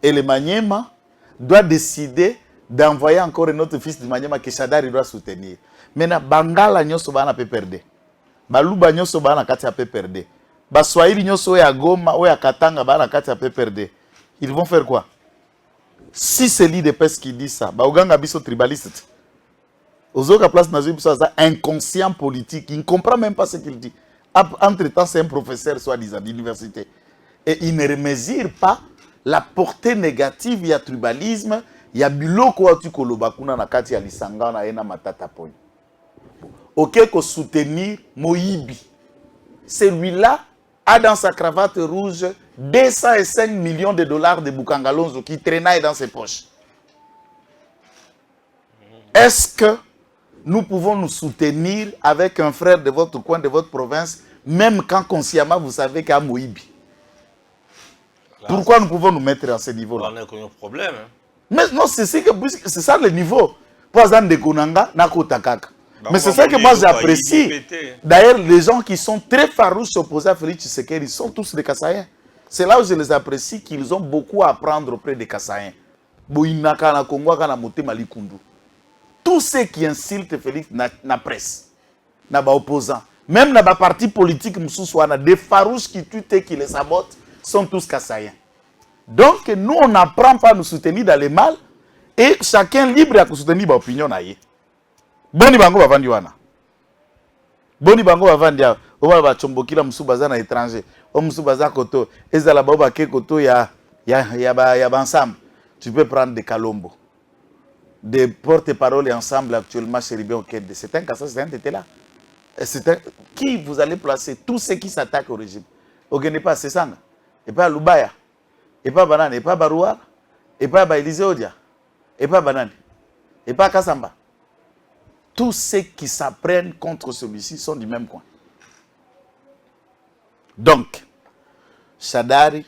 Et le Maniema doit décider d'envoyer encore un autre fils du Maniema que Shadari doit soutenir. Maintenant, Bangala nyoso bana peut perdre. Baluba nyoso bana kati peut perdre. Baswahili nyoso ya Goma ou ya Katanga bana kati peut perdre. Ils vont faire quoi? si c'est l'IDPS qui dit ça, bah Oganga biso tribaliste. Ozoka place nazo biso ça inconscient politique, il ne comprend même pas ce qu'il dit. Entre-temps, c'est un professeur soi-disant d'université et il ne mesure pas la portée négative, il y a tribalisme, il y a biloko watu kolobakuna na kati ya lisanga na ena matata poni. Ok, ko soutenir Moïbi. Celui-là a dans sa cravate rouge 205 millions de dollars de Bukangalonzo qui traînaient dans ses poches. Est-ce que nous pouvons nous soutenir avec un frère de votre coin, de votre province, même quand consciemment vous savez qu'il y a Moïbi? Pourquoi nous pouvons nous mettre à ce niveau-là? On a un problème. Hein? Mais non, c'est ça le niveau. Pour exemple, de Konanga, Nako Takaka. Mais c'est ça que moi j'apprécie. D'ailleurs, les gens qui sont très farouches opposés à Félix Tshisekedi, ils sont tous des Kassaïens. C'est là où je les apprécie, qu'ils ont beaucoup à apprendre auprès des Kassaïens. Boinaka na Congo, na Motema Likundu. Tous ceux qui insultent Félix na presse, na opposants, même na parti politique, des farouches qui tuent et qui les sabotent, sont tous Kassaïens. Donc, nous, on n'apprend pas à nous soutenir dans le mal et chacun libre à soutenir l'opinion. Boni bango bavandi wana. Boni bango bavandi ya. Oba ba chombokila musubaza na étranger. O musubaza koto. Ezala ba ke koto ya ensemble. Tu peux prendre des Kalombo. Des porte-parole ensemble actuellement chez Ribé Okede. C'est un cas, c'est un tété là. Qui vous allez placer? Tous ceux qui s'attaquent au régime. Ogene pas Sesanga. Et pas Lubaya. Et pas Banane. Et pas Baroua. Et pas Baïlisé Odia. Et pas Banane. Et pas Kassamba. Tous ceux qui s'apprennent contre celui-ci sont du même coin. Donc, Shadari,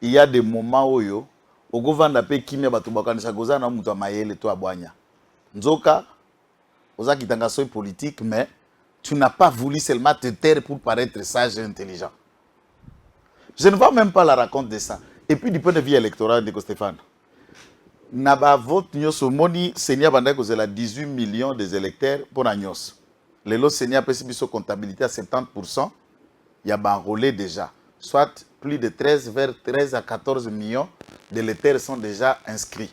il y a des moments où au gouvernement de Kimia Batubakanisha Gozana Mouta Mayele to Abwanya. Nzoka, Oza Kitangasoy politique, mais tu n'as pas voulu seulement te taire pour paraître sage et intelligent. Je ne vois même pas la raconte de ça. Et puis du point de vue électoral de Stéphane. Naba vote nyos moni senia banda ko la 18 millions des électeurs pour nyos. Les lots senia précipice comptabilité à 70%, il y a enrôlé déjà. Soit plus de 13 vers 13 à 14 millions d'électeurs sont déjà inscrits.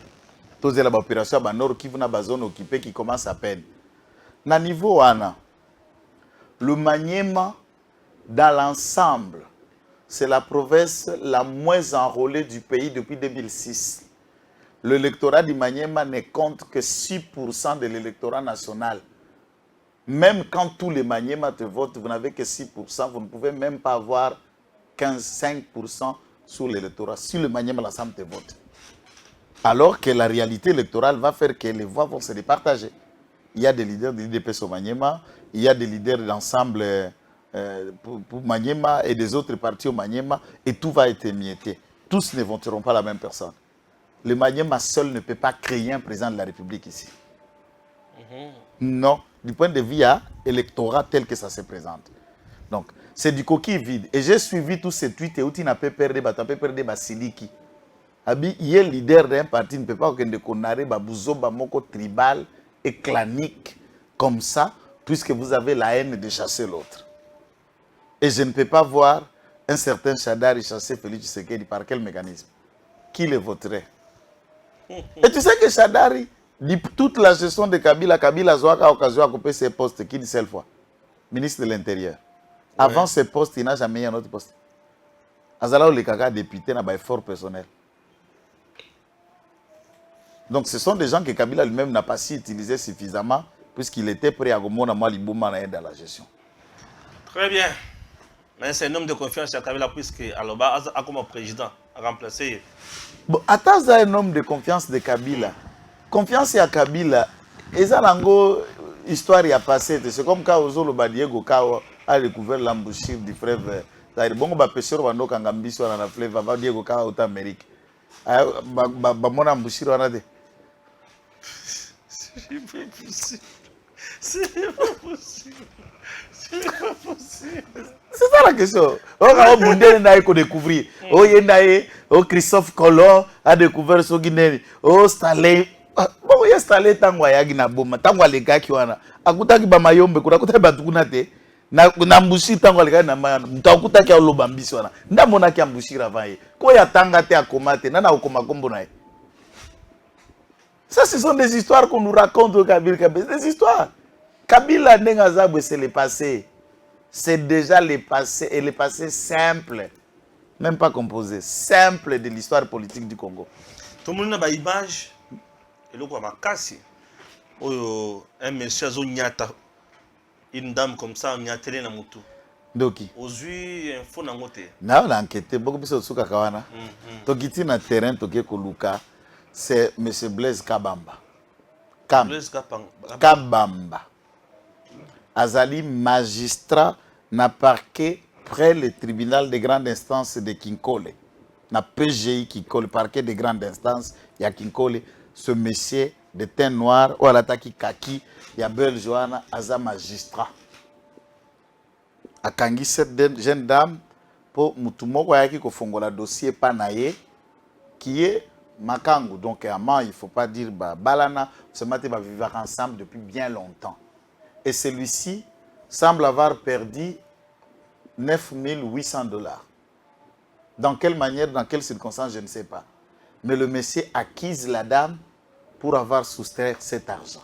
Tous les opérations à nord qui vont à zone occupée qui commence à peine. Na niveau ana le Maniema dans l'ensemble, c'est la province la moins enrôlée du pays depuis 2006. L'électorat du Maniema ne compte que 6% de l'électorat national. Même quand tous les Maniema te votent, vous n'avez que 6%, vous ne pouvez même pas avoir 5% sur l'électorat. Si le Maniema l'ensemble te vote. Alors que la réalité électorale va faire que les voix vont se départager. Il y a des leaders de l'IDPS au Maniema, il y a des leaders de l'ensemble pour Maniema et des autres partis au Maniema, et tout va être émietté. Tous ne voteront pas la même personne. Le Maniema seul ne peut pas créer un président de la République ici. Non, du point de vue électoral tel que ça se présente. Donc, c'est du coquille vide. Et j'ai suivi tous ces tweets et où tu n'as pas perdu, tu n'as pas perdu Basiliki. Il est leader d'un parti, ne peut pas connaître Babouzo, Bamoko tribal et clanique comme ça, puisque vous avez la haine de chasser l'autre. Et je ne peux pas voir un certain Shadari chasser Félix Tshisekedi par quel mécanisme? Qui le voterait? Et tu sais que Shadari dit toute la gestion de Kabila, Kabila a occasion à couper ses postes, qui dit cette fois? Ministre de l'Intérieur. Avant ce poste, il n'a jamais eu un autre poste. Azala ou les Kaka député n'a pas effort personnel. Donc ce sont des gens que Kabila lui-même n'a pas su utiliser suffisamment puisqu'il était prêt à gomona Malibouma dans la gestion. Très bien. Mais c'est un homme de confiance à Kabila puisque Aloba a comme président à remplacer. Bon, attends un homme de confiance de Kabila. Confiance à Kabila, et ça l'ango histoire y a passé. C'est comme quand Ozolo Badiego a découvert l'embouchure du fleuve. Bon, bah pêcheur va nous kangambi sur la fleuve, va Diego Ka au Amérique. Bah mon embouchure on a dit. C'est pas possible. C'est pas possible. C'est pas possible. C'est ça la question. On Boundé n'a pas découvert. Oh Yendaye, oh Christophe Colomb a découvert ce Guinée. Oh Stanley. Bon, il y a Stanley Tangwa Yagina Boma. Tangwa les gars qui ont a. Akuta ki bamayombe kuna kuta batukuna te. Na mbushi Tangwa les gars na ma. Mtakuta ki alo bambisi wana. Ndamona ki ambushi ravaye. Ko ya tanga te akomate. Nana okoma kombo na ye. Ça, ce sont des histoires qu'on nous raconte au Kabila. Des histoires. Kabila Ndengazabwe, c'est le passé. C'est déjà le passé, et le passé simple. Même pas composé. Simple de l'histoire politique du Congo. Tout le monde a une image. Et le quoi, ma casse. Un monsieur a nyata. Une dame comme ça, on y a télé na mutu. Doki. Aujourd'hui, il faut n'engote. Na on a enquêté beaucoup plus sur Kawana. Tokiti na terrain toke koluka, c'est monsieur Blaise Kabamba. Kabamba. Azali magistrat na parquet près le tribunal de grande instance de Kinkole. Na PGI Kinkole, parquet de grande instance, il y a Kinkole, ce monsieur de teint noir, ou à l'attaque kaki, il y a Belle Johanna, Aza magistrat. Akangi cette jeune dame pour Mutumoko yaki ko fongola dossier panaye qui est Makangu. Donc il ne faut pas dire Balana, ce matin va vivre ensemble depuis bien longtemps. Et celui-ci semble avoir perdu 9 800 $. Dans quelle manière, dans quelles circonstances, je ne sais pas. Mais le monsieur acquise la dame pour avoir soustrait cet argent.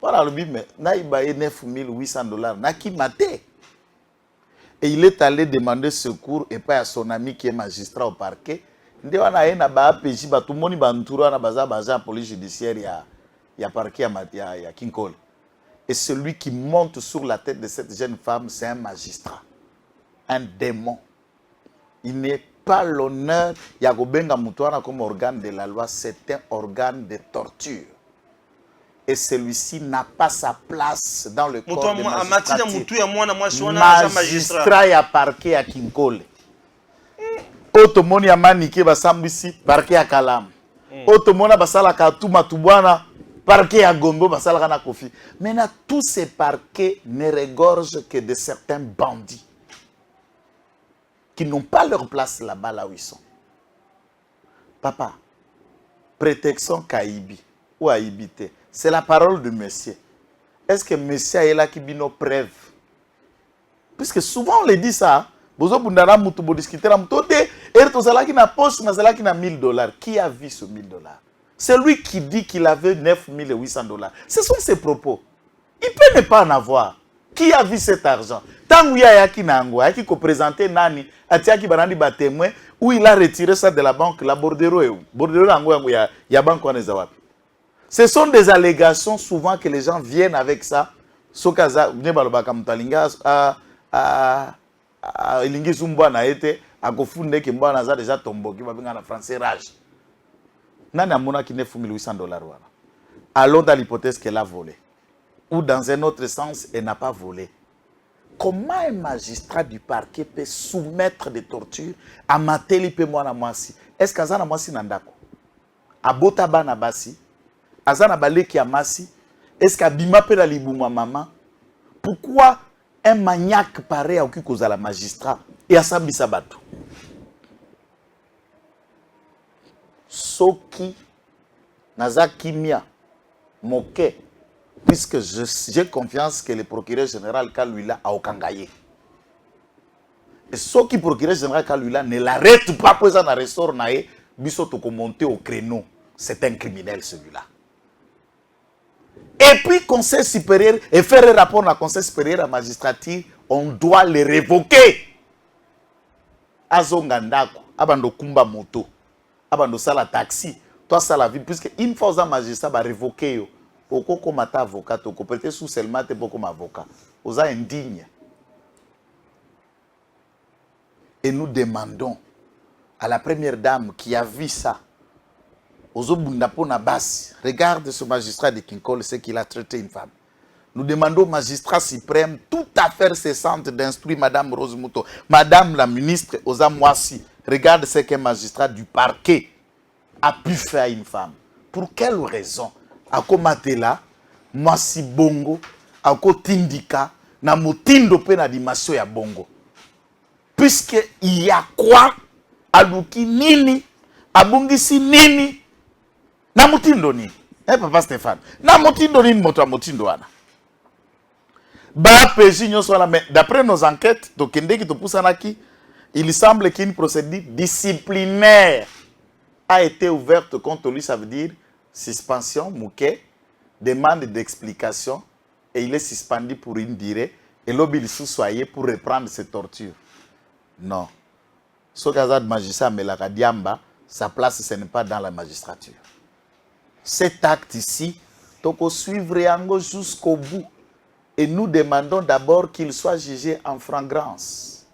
Voilà le but, mais naïbaye 9 800 $, naki maté. Et il est allé demander secours et pas à son ami qui est magistrat au parquet. Tout le monde est en police judiciaire, il y a parquet à Kinkole. Et celui qui monte sur la tête de cette jeune femme, c'est un magistrat, un démon. Il n'est pas l'honneur, Yagobenga Moutouana comme organe de la loi, c'est un organe de torture. Et celui-ci n'a pas sa place dans le corps de magistrat et à parquet à Kinkole. Otomoni ya manike basambisi parquet à Kalam. Otomona basala katuma tubwana parquet à Gombo basala kana Kofi. Maintenant tous ces parquets ne regorgent que de certains bandits qui n'ont pas leur place là-bas là où ils sont. Papa, protection Kaibi ou Aibité. C'est la parole de monsieur. Est-ce que monsieur est là qui dit nos preuves? Puisque souvent on le dit ça. Qui a vu ce 1000 $? C'est lui qui dit qu'il avait 9 800 $. Ce sont ses propos. Il peut ne pas en avoir. Qui a vu cet argent? Tant qu'il y a qui n'a pas présenté Nani, Atiaki Banani témoin où il a retiré ça de la banque, la Bordero. Bordero, il y a banque. Ce sont des allégations souvent que les gens viennent avec ça. Sokaza, Ilingi Zumba na été à Gofunde qui m'a déjà tombé, qui va venir en français rage. Nana Mona qui n'est pas 1800 $. Allons dans l'hypothèse qu'elle a volé. Ou dans un autre sens, elle n'a pas volé. Comment un magistrat du parquet peut soumettre des tortures à Mateli pe mwana mwasi? Est-ce qu'Azana mwasi nandako? Abota bana basi? Azana baleki ya masi? Est-ce qu'Abima pe la libuma maman? Pourquoi un maniaque pareil à cause de la magistrat et à Sambi Sabato? Soki Nazakimia Moke, puisque j'ai confiance que le procureur général Kalula a Okangaye. Et Soki procureur général Kalula ne l'arrête pas pour ça, ressort nae, bisoto monter au créneau. C'est un criminel celui-là. Et puis, conseil supérieur, et faire un rapport à conseil supérieur à la magistrature, on doit le révoquer. Azongandako, abando kumba moto, abando sala taxi, toi ça la vie, puisque une fois un magistrat va révoquer yo, oko comme ta avocat, oko peut-être sous seulement te comme avocat, osa indigne. Et nous demandons à la première dame qui a vu ça, regarde ce magistrat de Kinkole, ce qu'il a traité une femme. Nous demandons au magistrat suprême, toute affaire cessante d'instruire Madame Rose Muto, Madame la ministre Oza Mwasi, regarde ce qu'un magistrat du parquet a pu faire à une femme. Pour quelle raison? Ako matela, Mwasi bongo, ako tindika, na motindo pe na dimasio ya bongo. Puisque il y a quoi? Aluki nini? Abungisi nini? Na mutindo ni. Papa Stéphane. Na mutindo ni moto mutindo wana. Ba peji nyoso wana, mais d'après nos enquêtes, to kende ki to pusanaki, il semble qu'une procédure disciplinaire a été ouverte contre lui, ça veut dire suspension, Mouké, demande d'explication et il est suspendu pour une durée et l'objet soyez pour reprendre ses tortures. Non. Ce cas de magistrat Melaka Diamba, sa place ce n'est pas dans la magistrature. Cet acte ici, il suivre Yango jusqu'au bout. Et nous demandons d'abord qu'il soit jugé en flagrance.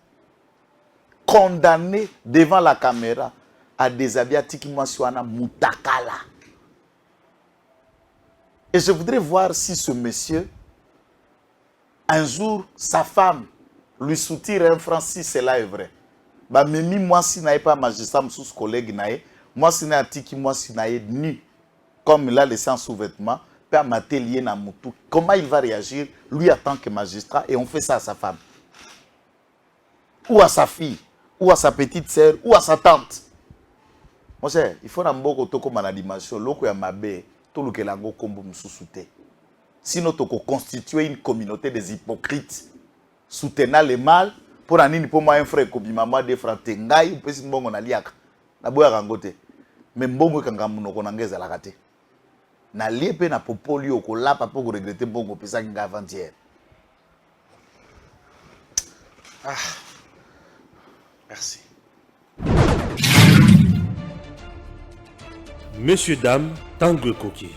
Condamné devant la caméra à des abiatiques Moussouana Moutakala. Et je voudrais voir si ce monsieur, un jour, sa femme lui soutire un franc si cela est vrai. Bah, même moi, si je pas magistrat, sous collègue, moi, si je nu, comme il a laissé en sous-vêtement, peut m'atelier na moutou. Comment il va réagir, lui, en tant que magistrat, et on fait ça à sa femme, ou à sa fille, ou à sa petite sœur, ou à sa tante. Mon cher, il faut que comme la dimension, l'eau que mabe, tout le que l'ango kombo msousoute. Sinon, tu peux constituer une communauté des hypocrites, soutenant le mal, pour un pour moi un frère comme maman des frères tengai, ou peut si mbongo na liaka, na boya rangote, mais mbongo kangamuno konangeza la kate. Na liepe na popoli oko la pa pour regretter mbongo pesa kinga avant-hier. Ah, merci. Messieurs, dames, Tanguy Koki.